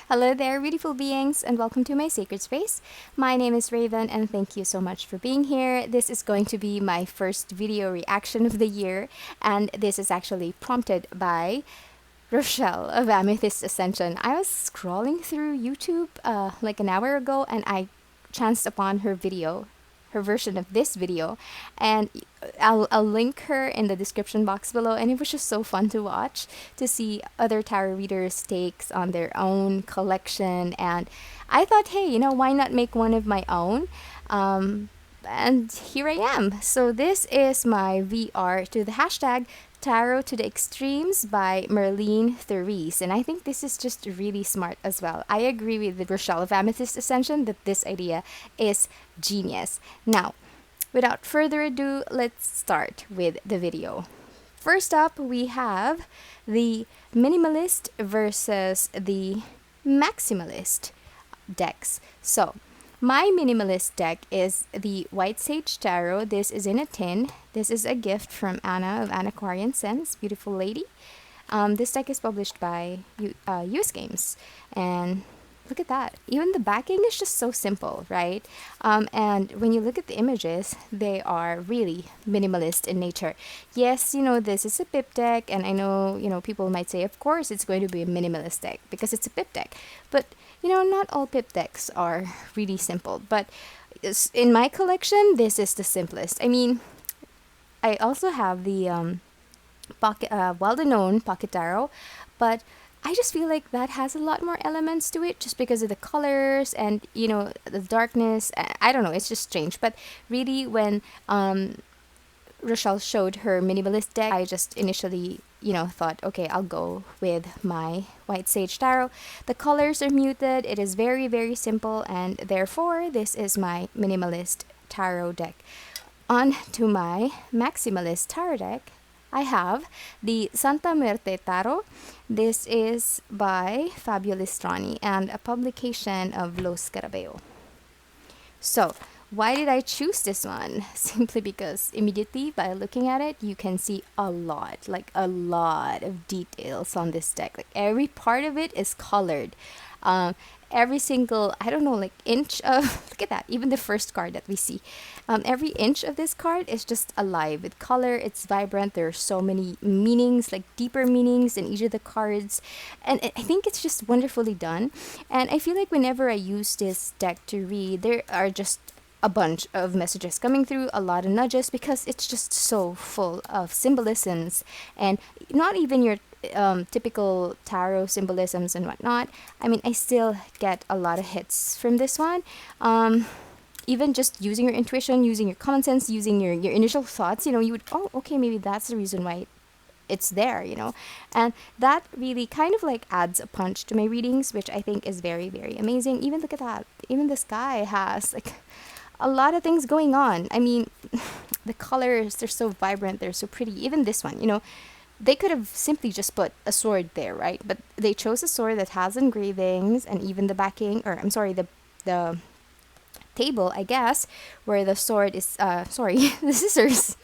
Hello there, beautiful beings, and welcome to my sacred space. My name is Raven, and thank you so much for being here. This is going to be my first video reaction of the year, and this is actually prompted by Rochelle of Amethyst Ascension. I was scrolling through YouTube like an hour ago, and I chanced upon her video, her version of this video, and I'll link her in the description box below. And it was just so fun to watch, to see other tarot readers' takes on their own collection. And I thought, hey, why not make one of my own? And here I am. So this is my VR to the hashtag Tarot to the Extremes by Merlene Therese. And I think this is just really smart as well. I agree with Rochelle of Amethyst Ascension that this idea is genius. Now, without further ado, let's start with the video. First up, we have the Minimalist versus the Maximalist decks. So, my minimalist deck is the White Sage Tarot. This is in a tin. This is a gift from Anna of Antiquarian Sense, beautiful lady. This deck is published by US Games. And look at that. Even the backing is just so simple, right? And when you look at the images, they are really minimalist in nature. Yes, this is a pip deck, and I know, people might say, of course, it's going to be a minimalist deck because it's a pip deck. But not all pip decks are really simple, but in my collection, this is the simplest. I mean, I also have the pocket, well-known Pocket Tarot, but I just feel like that has a lot more elements to it just because of the colors and, the darkness. I don't know, it's just strange. But really, when Rochelle showed her minimalist deck, I just initially, thought, okay, I'll go with my White Sage Tarot. The colors are muted, it is very, very simple, and therefore, this is my minimalist tarot deck. On to my maximalist tarot deck, I have the Santa Muerte Tarot. This is by Fabio Listrani and a publication of Los Carabeo. So, why did I choose this one? Simply because immediately by looking at it, you can see a lot of details on this deck. Like every part of it is colored. Every single, I don't know, like inch of, look at that, even the first card that we see. Every inch of this card is just alive with color. It's vibrant. There are so many meanings, like deeper meanings in each of the cards. And I think it's just wonderfully done. And I feel like whenever I use this deck to read, there are just a bunch of messages coming through, a lot of nudges, because it's just so full of symbolisms and not even your typical tarot symbolisms and whatnot. I mean, I still get a lot of hits from this one. Even just using your intuition, using your common sense, using your initial thoughts, you would, oh, okay, maybe that's the reason why it's there, and that really kind of like adds a punch to my readings, which I think is very, very amazing. Even look at that, even the sky has like a lot of things going on. I mean, the colors, they're so vibrant, they're so pretty. Even this one, they could have simply just put a sword there, right? But they chose a sword that has engravings, and even the backing, or I'm sorry, the table, I guess, where the sword is, sorry, the scissors.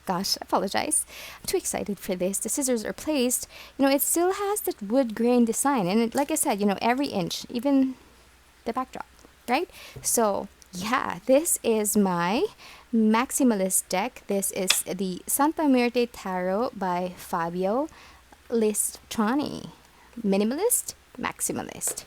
Gosh, I apologize. I'm too excited for this. The scissors are placed. It still has that wood grain design. And like I said, every inch, even the backdrop, right? So, yeah, this is my maximalist deck. This is the Santa Muerte Tarot by Fabio Listrani. Minimalist, maximalist.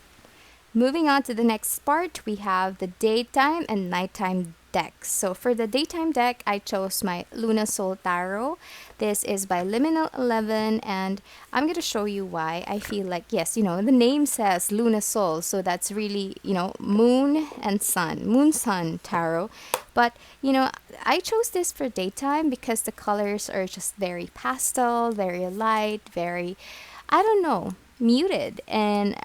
Moving on to the next part, we have the daytime and nighttime decks. So for the daytime deck, I chose my Luna Soul Tarot. This is by Liminal 11, and I'm going to show you why I feel like, yes, the name says Luna Soul, so that's really, moon and sun, moon sun tarot. But, I chose this for daytime because the colors are just very pastel, very light, very, I don't know, muted. And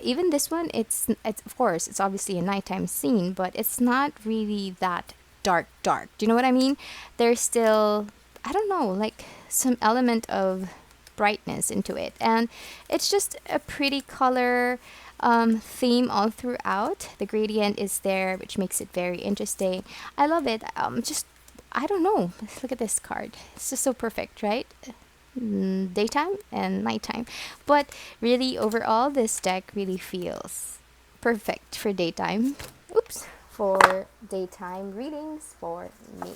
even this one, it's of course, it's obviously a nighttime scene, but it's not really that dark. Do you know what I mean? There's still, I don't know, like some element of brightness into it, and it's just a pretty color theme all throughout. The gradient is there, which makes it very interesting. I love it. Just, I don't know, look at this card, it's just so perfect, right? daytime and nighttime. But really, overall, this deck really feels perfect for daytime. Oops, for daytime readings for me.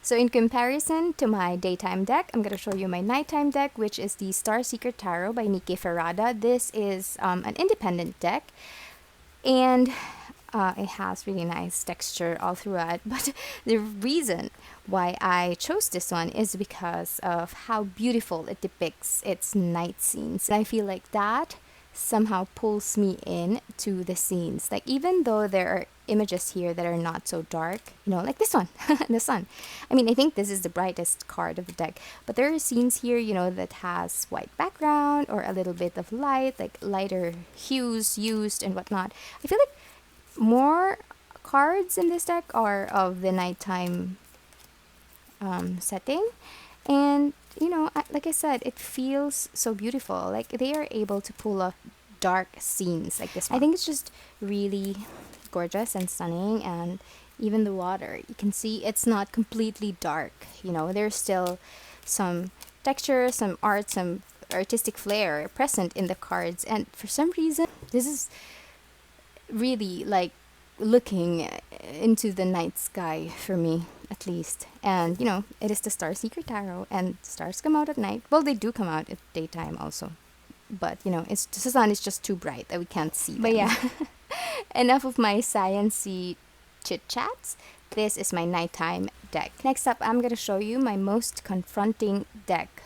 So in comparison to my daytime deck, I'm going to show you my nighttime deck, which is the Star Seeker Tarot by Nikki Ferrada. This is an independent deck, and it has really nice texture all throughout. But the reason why I chose this one is because of how beautiful it depicts its night scenes. I feel like that somehow pulls me in to the scenes. Like, even though there are images here that are not so dark, like this one, the sun. I mean, I think this is the brightest card of the deck, but there are scenes here, that has white background or a little bit of light, like lighter hues used and whatnot. I feel like more cards in this deck are of the nighttime setting, and like I said, it feels so beautiful. Like, they are able to pull off dark scenes like this one. I think it's just really gorgeous and stunning. And even the water, you can see it's not completely dark. There's still some texture, some art, some artistic flair present in the cards. And for some reason, this is really like looking into the night sky for me, at least. And it is the Star Seeker Tarot, and stars come out at night. Well, they do come out at daytime also, but it's the sun is just too bright that we can't see them. But yeah, enough of my sciencey chit chats. This is my nighttime deck. Next up, I'm gonna show you my most confronting deck,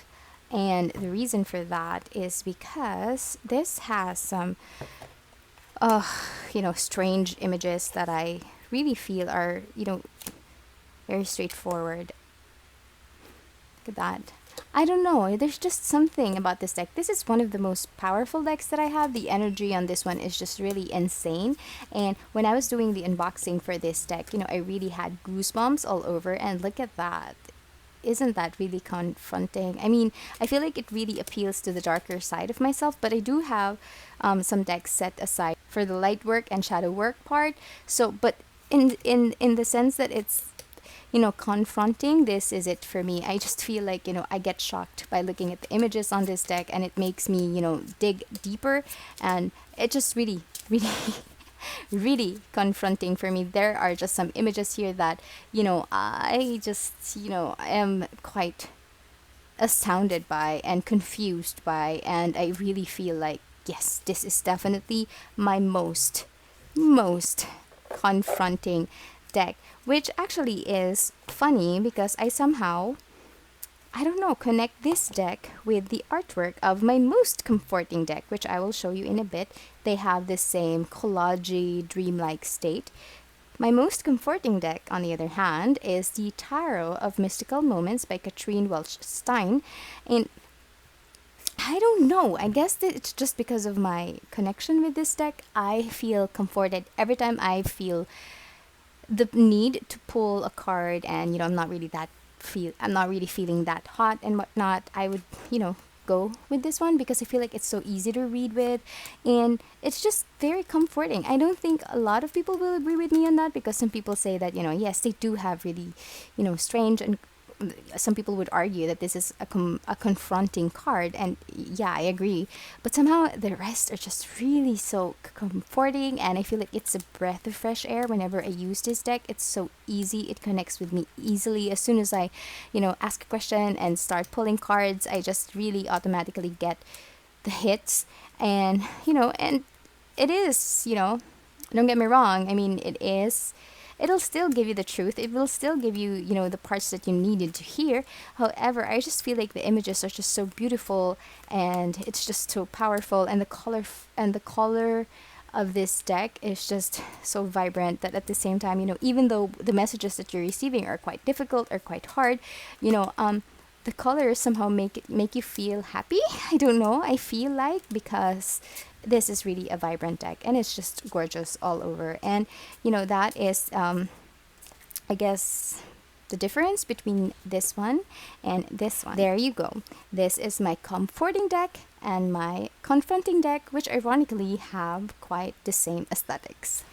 and the reason for that is because this has some strange images that I really feel are, very straightforward. Look at that. I don't know, there's just something about this deck. This is one of the most powerful decks that I have. The energy on this one is just really insane. And when I was doing the unboxing for this deck, I really had goosebumps all over. And look at that. Isn't that really confronting? I mean, I feel like it really appeals to the darker side of myself, but I do have some decks set aside for the light work and shadow work part. So, but in the sense that it's confronting, this is it for me. I just feel like I get shocked by looking at the images on this deck, and it makes me dig deeper, and it just really really really confronting for me. There are just some images here that I just am quite astounded by and confused by, and I really feel like, yes, this is definitely my most confronting deck, which actually is funny because I somehow, I don't know, connect this deck with the artwork of my most comforting deck, which I will show you in a bit. They have the same collagey, dreamlike state. My most comforting deck, on the other hand, is the Tarot of Mystical Moments by Katrine Welch Stein. And I don't know, I guess that it's just because of my connection with this deck. I feel comforted every time I feel the need to pull a card, and I'm not really feeling that hot and whatnot. I would go with this one because I feel like it's so easy to read with, and it's just very comforting. I don't think a lot of people will agree with me on that, because some people say that yes, they do have really strange, and some people would argue that this is a confronting card, and yeah, I agree. But somehow the rest are just really so comforting, and I feel like it's a breath of fresh air whenever I use this deck. It's so easy. It connects with me easily. As soon as I, ask a question and start pulling cards, I just really automatically get the hits. And, and it is, don't get me wrong. I mean, it'll still give you the truth. It will still give you, the parts that you needed to hear. However, I just feel like the images are just so beautiful, and it's just so powerful, and the color of this deck is just so vibrant that at the same time, even though the messages that you're receiving are quite difficult or quite hard, the colors somehow make you feel happy. I don't know. I feel like, because this is really a vibrant deck, and it's just gorgeous all over. And that is I guess the difference between this one and this one. There you go. This is my comforting deck and my confronting deck, which ironically have quite the same aesthetics.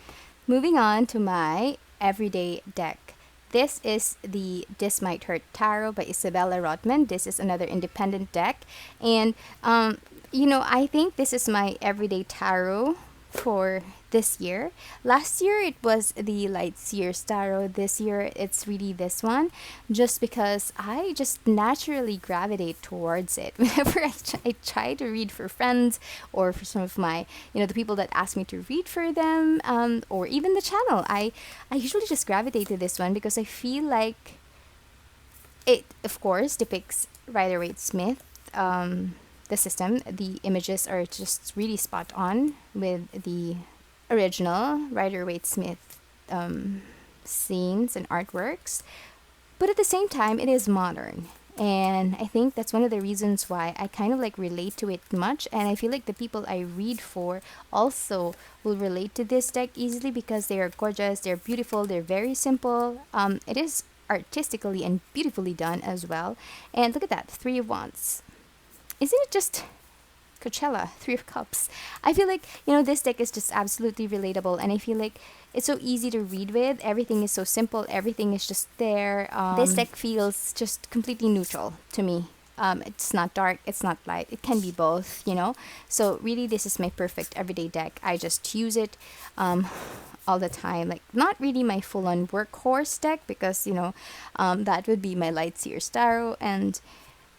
Moving on to my everyday deck. This is the This Might Hurt Tarot by Isabella Rotman. This is another independent deck. And, I think this is my everyday tarot for this year. Last year it was the Light Sears Tarot. This year it's really this one, just because I just naturally gravitate towards it. Whenever I try to read for friends or for some of my, the people that ask me to read for them, or even the channel, I usually just gravitate to this one because I feel like it, of course, depicts Rider-Waite-Smith. The system, the images are just really spot on with the original Rider-Waite-Smith scenes and artworks, but at the same time it is modern, and I think that's one of the reasons why I kind of like relate to it much, and I feel like the people I read for also will relate to this deck easily because they are gorgeous, they're beautiful, they're very simple. It is artistically and beautifully done as well, and look at that, Three of Wands. Isn't it just Coachella, Three of Cups? I feel like, this deck is just absolutely relatable, and I feel like it's so easy to read with. Everything is so simple. Everything is just there. This deck feels just completely neutral to me. It's not dark. It's not light. It can be both, So really, this is my perfect everyday deck. I just use it all the time. Like, not really my full-on workhorse deck because, that would be my Light Sears Tarot.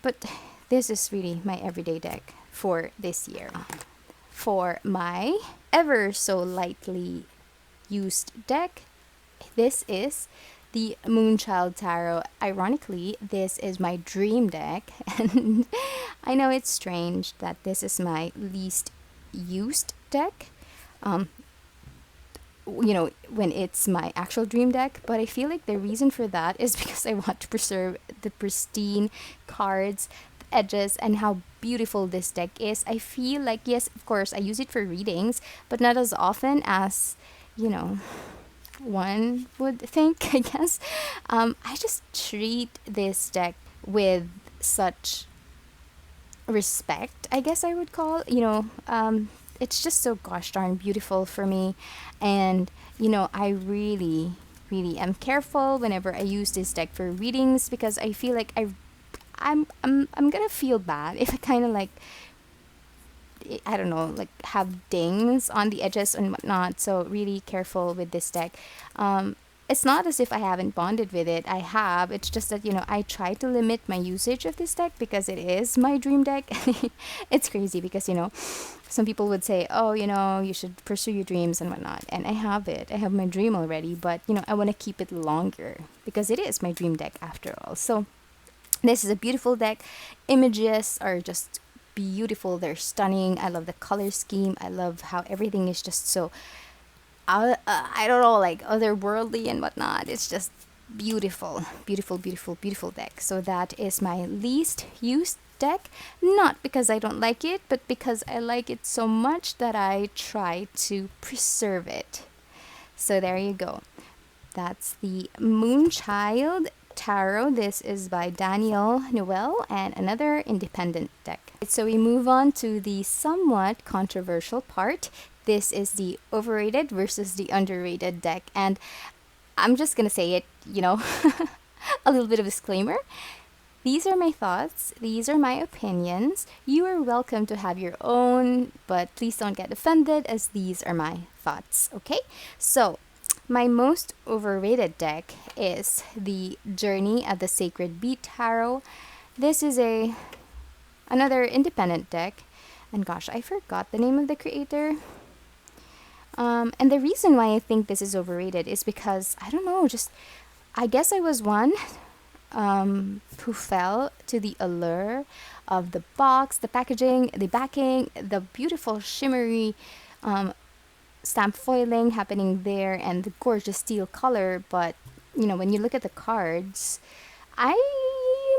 But this is really my everyday deck for this year. For my ever so lightly used deck, this is the Moonchild Tarot. Ironically, this is my dream deck, and I know it's strange that this is my least used deck. When it's my actual dream deck, but I feel like the reason for that is because I want to preserve the pristine cards, edges, and how beautiful this deck is. I feel like, yes, of course, I use it for readings, but not as often as, one would think, I guess. I just treat this deck with such respect, I guess I would call, it's just so gosh darn beautiful for me. And, I really, really am careful whenever I use this deck for readings because I feel like I'm gonna feel bad if I kind of like, I don't know, like have dings on the edges and whatnot. So really careful with this deck. It's not as if I haven't bonded with it. I have. It's just that, I try to limit my usage of this deck because it is my dream deck. It's crazy because, some people would say, oh, you should pursue your dreams and whatnot. And I have it. I have my dream already. But, I want to keep it longer because it is my dream deck after all. So this is a beautiful deck. Images are just beautiful. They're stunning. I love the color scheme. I love how everything is just so, I don't know, like otherworldly and whatnot. It's just beautiful, beautiful, beautiful, beautiful deck. So that is my least used deck. Not because I don't like it, but because I like it so much that I try to preserve it. So there you go. That's the Moonchild Tarot. This is by Daniel Noel and another independent deck. So we move on to the somewhat controversial part. This is the overrated versus the underrated deck. And I'm just going to say it, a little bit of a disclaimer. These are my thoughts. These are my opinions. You are welcome to have your own, but please don't get offended as these are my thoughts, okay? So, my most overrated deck is the Journey of the Sacred Beat Tarot. This is another independent deck. And gosh, I forgot the name of the creator. And the reason why I think this is overrated is because, I don't know, I guess I was one who fell to the allure of the box, the packaging, the backing, the beautiful shimmery stamp foiling happening there, and the gorgeous steel color. But, when you look at the cards, I'm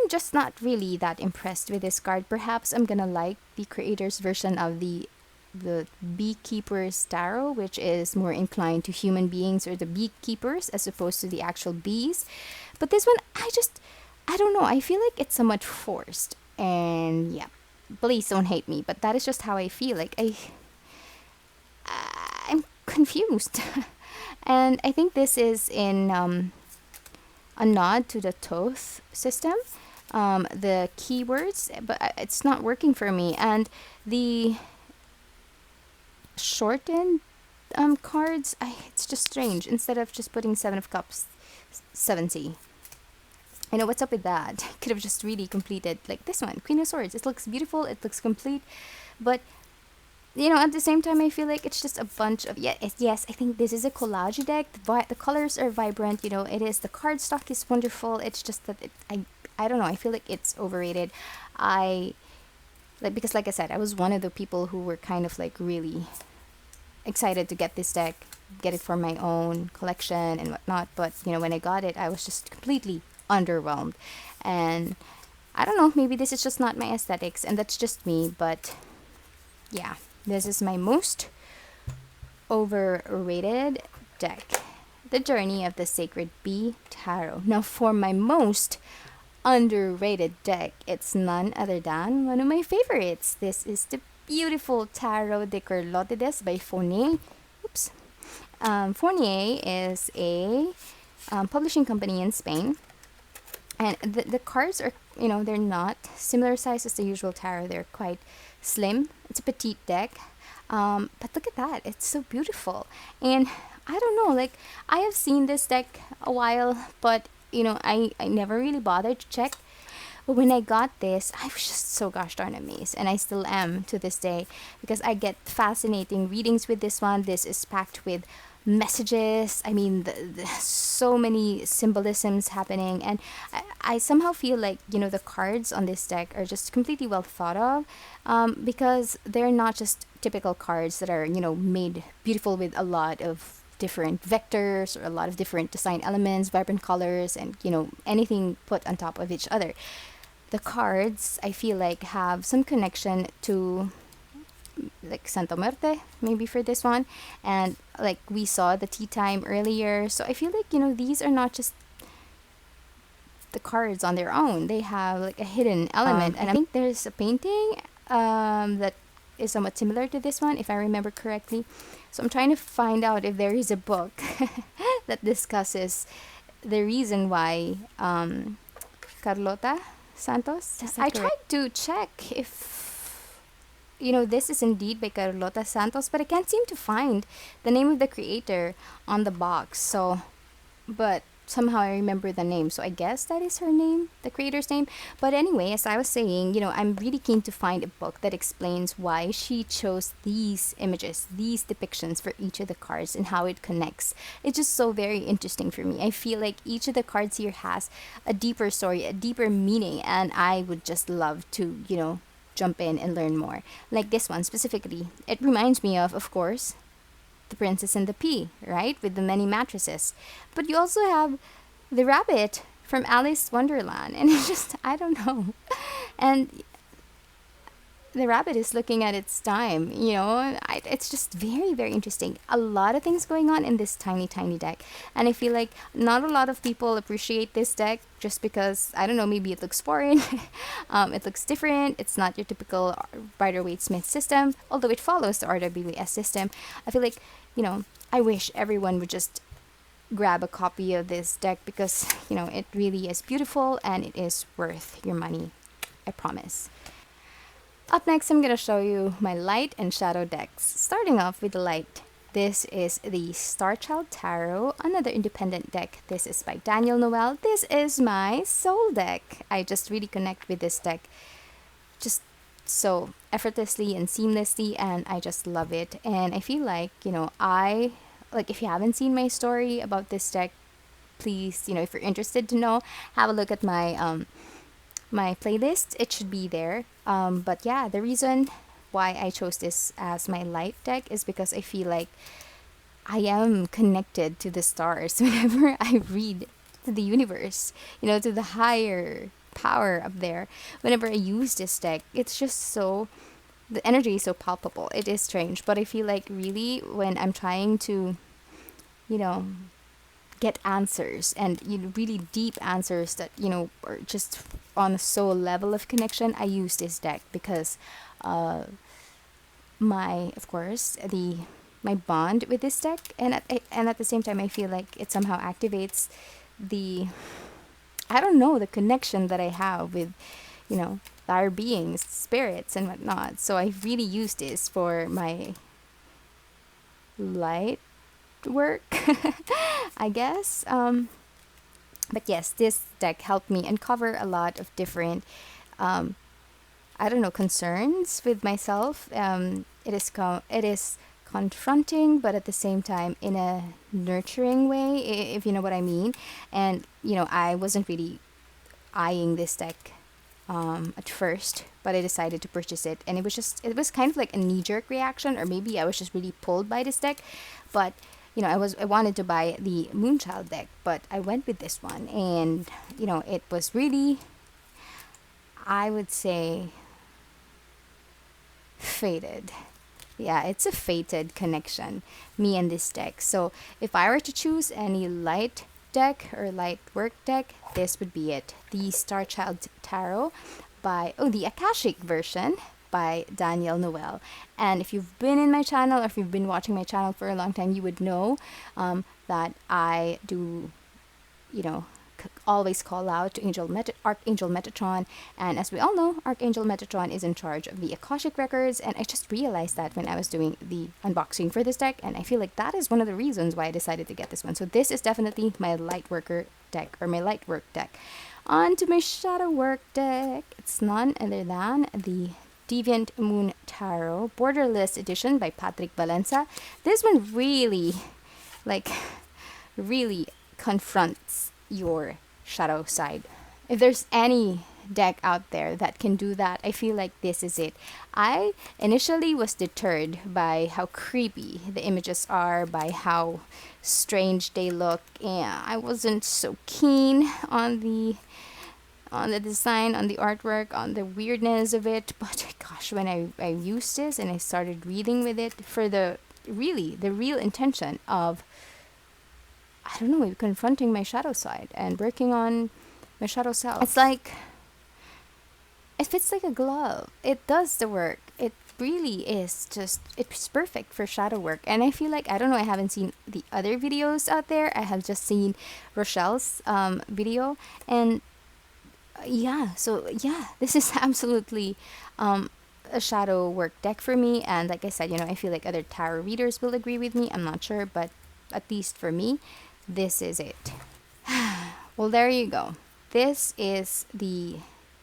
just not really that impressed with this card. Perhaps I'm gonna like the creator's version of the Beekeeper's Tarot, which is more inclined to human beings or the beekeepers as opposed to the actual bees. But this one, I don't know. I feel like it's somewhat forced. And yeah, please don't hate me, but that is just how I feel. Like I'm confused. And I think this is in a nod to the Toth system, the keywords, but it's not working for me. And the shortened cards, it's just strange. Instead of just putting Seven of Cups, 7C. I know what's up with that. Could have just really completed like this one, Queen of Swords. It looks beautiful, it looks complete, but at the same time, I feel like it's just a bunch of yes. I think this is a collage deck. The colors are vibrant. It is, the card stock is wonderful. It's just that I don't know. I feel like it's overrated. Because like I said, I was one of the people who were kind of like really excited to get this deck, get it for my own collection and whatnot. But when I got it, I was just completely underwhelmed, and I don't know. Maybe this is just not my aesthetics, and that's just me. But yeah. This is my most overrated deck, the Journey of the Sacred Bee Tarot. Now, for my most underrated deck, it's none other than one of my favorites. This is the beautiful Tarot de Carlotides by Fournier. Oops. Fournier is a publishing company in Spain. And the cards are, they're not similar size as the usual tarot. They're quite slim. It's a petite deck. But look at that. It's so beautiful. And I don't know, like, I have seen this deck a while, but, I never really bothered to check. But when I got this, I was just so gosh darn amazed. And I still am to this day, because I get fascinating readings with this one. This is packed with messages. I mean, so many symbolisms happening, and I somehow feel like the cards on this deck are just completely well thought of, because they're not just typical cards that are made beautiful with a lot of different vectors or a lot of different design elements, vibrant colors, and anything put on top of each other. The cards, I feel like, have some connection to like Santa Muerte, maybe for this one, and like we saw the tea time earlier. So I feel like these are not just the cards on their own. They have like a hidden element, and I think there's a painting that is somewhat similar to this one, if I remember correctly. So I'm trying to find out if there is a book that discusses the reason why Carlota Santos. I tried to check if this is indeed by Carlota Santos, but I can't seem to find the name of the creator on the box. So, but somehow I remember the name. So I guess that is her name, the creator's name. But anyway, as I was saying, I'm really keen to find a book that explains why she chose these images, these depictions for each of the cards and how it connects. It's just so very interesting for me. I feel like each of the cards here has a deeper story, a deeper meaning, and I would just love to, jump in and learn more. Like this one specifically, it reminds me of course, The Princess and the Pea, right, with the many mattresses. But you also have the rabbit from Alice Wonderland, and it's just, I don't know. And the rabbit is looking at its time, it's just very, very interesting. A lot of things going on in this tiny, tiny deck. And I feel like not a lot of people appreciate this deck just because, I don't know, maybe it looks foreign. It looks different. It's not your typical Rider-Waite-Smith system, although it follows the RWS system. I feel like, I wish everyone would just grab a copy of this deck because, it really is beautiful and it is worth your money. I promise. Up next, I'm going to show you my light and shadow decks. Starting off with the light. This is the Starchild Tarot, another independent deck. This is by Daniel Noel. This is my soul deck. I just really connect with this deck just so effortlessly and seamlessly, and I just love it. And I feel like, if you haven't seen my story about this deck, please, if you're interested to know, have a look at my my playlist. It should be there. But yeah, the reason why I chose this as my light deck is because I feel like I am connected to the stars whenever I read to the universe, to the higher power up there. Whenever I use this deck, it's just so, the energy is so palpable. It is strange, but I feel like really when I'm trying to, get answers and really deep answers that are just on a soul level of connection, I use this deck because my bond with this deck, and at the same time I feel like it somehow activates the I don't know, the connection that I have with, higher beings, spirits, and whatnot. So I really use this for my light work, I guess. But yes, this deck helped me uncover a lot of different, um, I don't know, concerns with myself. It is confronting, but at the same time in a nurturing way, if you know what I mean. And I wasn't really eyeing this deck at first, but I decided to purchase it, and it was kind of like a knee jerk reaction, or maybe I was just really pulled by this deck. But I wanted to buy the Moonchild deck, but I went with this one, and it was really, I would say, fated. Yeah, it's a fated connection, me and this deck. So if I were to choose any light deck or light work deck, this would be it. The Starchild Tarot the Akashic version by Daniel Noel. And if you've been in my channel, or if you've been watching my channel for a long time, you would know that I do, always call out to Archangel Metatron. And as we all know, Archangel Metatron is in charge of the Akashic records. And I just realized that when I was doing the unboxing for this deck, and I feel like that is one of the reasons why I decided to get this one. So this is definitely my light worker deck, or my light work deck. On to my shadow work deck. It's none other than the Deviant Moon Tarot Borderless Edition by Patrick Valenza. This one really, really confronts your shadow side. If there's any deck out there that can do that, I feel like this is it. I initially was deterred by how creepy the images are, by how strange they look, and I wasn't so keen on the design, on the artwork, on the weirdness of it. But gosh, when I used this and I started reading with it for the real intention of, I don't know, confronting my shadow side and working on my shadow self. It's like, it fits like a glove. It does the work. It really is just, it's perfect for shadow work. And I feel like, I don't know, I haven't seen the other videos out there. I have just seen Rochelle's video. And this is absolutely a shadow work deck for me. And like I said, I feel like other tarot readers will agree with me. I'm not sure, but at least for me, this is it. Well, there you go. This is the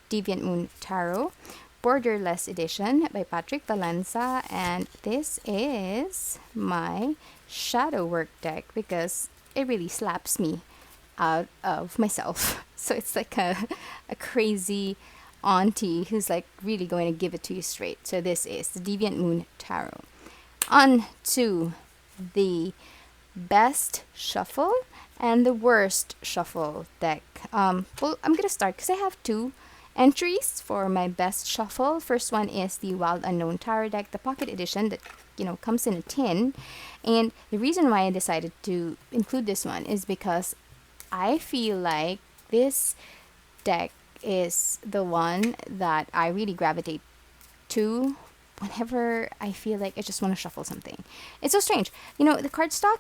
Deviant Moon Tarot Borderless Edition by Patrick Valenza, and this is my shadow work deck because it really slaps me out of myself. So it's like a crazy auntie who's like really going to give it to you straight. So this is the Deviant Moon Tarot. On to the best shuffle and the worst shuffle deck. Well, I'm gonna start because I have two entries for my best shuffle. First one is the Wild Unknown Tarot deck, the pocket edition that comes in a tin. And the reason why I decided to include this one is because I feel like this deck is the one that I really gravitate to whenever I feel like I just want to shuffle something. It's so strange. The cardstock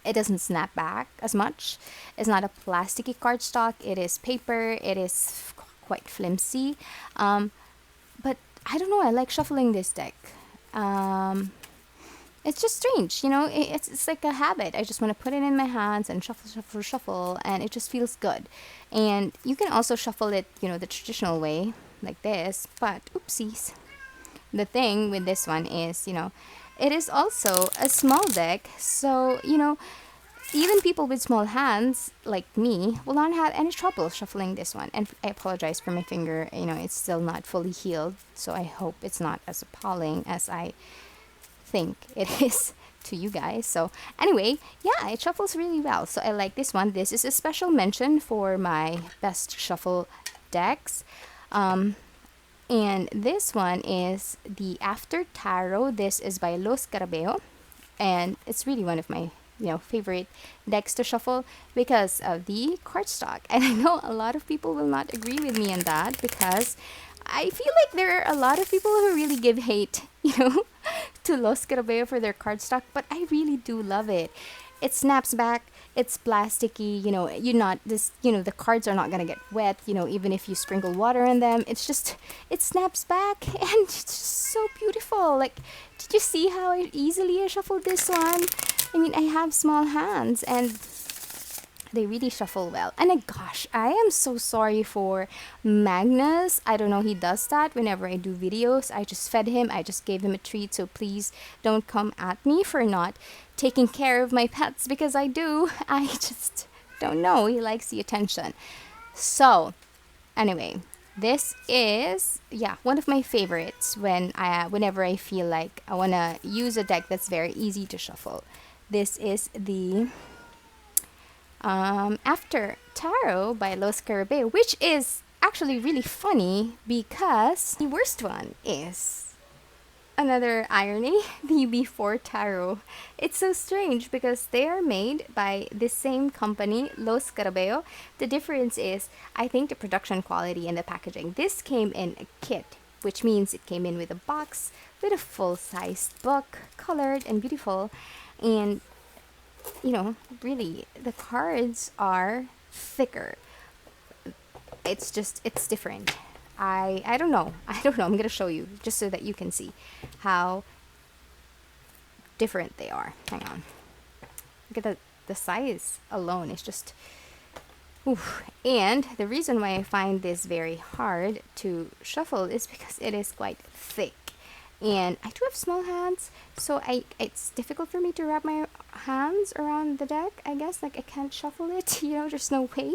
it doesn't snap back as much. It's not a plasticky cardstock. It is paper. It is quite flimsy. But I don't know. I like shuffling this deck. It's just strange, it's like a habit. I just want to put it in my hands and shuffle, and it just feels good. And you can also shuffle it, the traditional way, like this. But oopsies. The thing with this one is, it is also a small deck. So, even people with small hands like me will not have any trouble shuffling this one. And I apologize for my finger. It's still not fully healed. So I hope it's not as appalling as I think it is to you guys. So anyway, it shuffles really well. So I like this one. This is a special mention for my best shuffle decks. And this one is the After Tarot. This is by Los Carabeo, and it's really one of my favorite decks to shuffle because of the cardstock. And I know a lot of people will not agree with me on that because I feel like there are a lot of people who really give hate, to Los Carabeo for their cardstock, but I really do love it. it snaps back. It's plasticky, you're not this, the cards are not gonna get wet, even if you sprinkle water on them. It snaps back and it's just so beautiful. Like, did you see how easily I shuffled this one? I mean, I have small hands and they really shuffle well. And gosh, I am so sorry for Magnus. I don't know, he does that whenever I do videos. I just fed him, I just gave him a treat. So please don't come at me for not taking care of my pets, because I do. I just don't know. He likes the attention. So, anyway, this is, yeah, one of my favorites whenever I feel like I want to use a deck that's very easy to shuffle. This is the After Tarot by Los Carabeo, which is actually really funny because the worst one is another irony, the Before Tarot. It's so strange because they are made by the same company, Los Carabeo. The difference is, I think, the production quality and the packaging. This came in a kit, which means it came in with a box with a full-sized book, colored and beautiful. And really, the cards are thicker. It's different. I don't know. I'm going to show you just so that you can see how different they are. Hang on. Look at the size alone. It's just... Oof. And the reason why I find this very hard to shuffle is because it is quite thick. And I do have small hands, so it's difficult for me to wrap my hands around the deck, I guess. Like, I can't shuffle it, there's no way.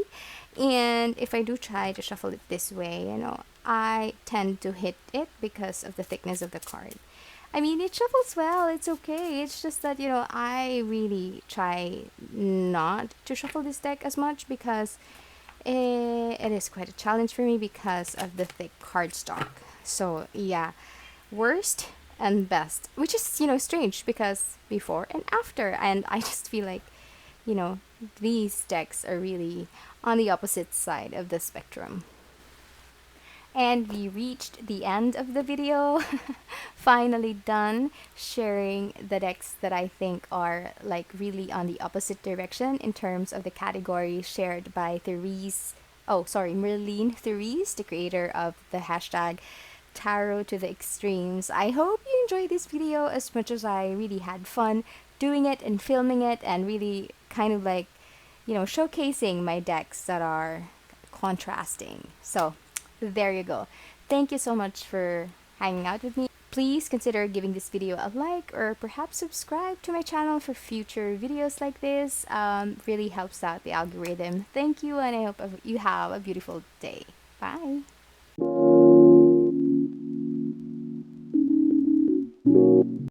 And if I do try to shuffle it this way, I tend to hit it because of the thickness of the card. I mean, it shuffles well, it's okay. It's just that, I really try not to shuffle this deck as much because it is quite a challenge for me because of the thick cardstock. So, yeah. Worst and best, which is strange because before and after, and I just feel like these decks are really on the opposite side of the spectrum. And we reached the end of the video. Finally done sharing the decks that I think are like really on the opposite direction in terms of the category shared by Merlene Therese, the creator of the hashtag Tarot to the Extremes. I hope you enjoyed this video as much as I really had fun doing it and filming it, and really kind of like, showcasing my decks that are contrasting. So there you go. Thank you so much for hanging out with me. Please consider giving this video a like, or perhaps subscribe to my channel for future videos like this. Really helps out the algorithm. Thank you, and I hope you have a beautiful day. Bye.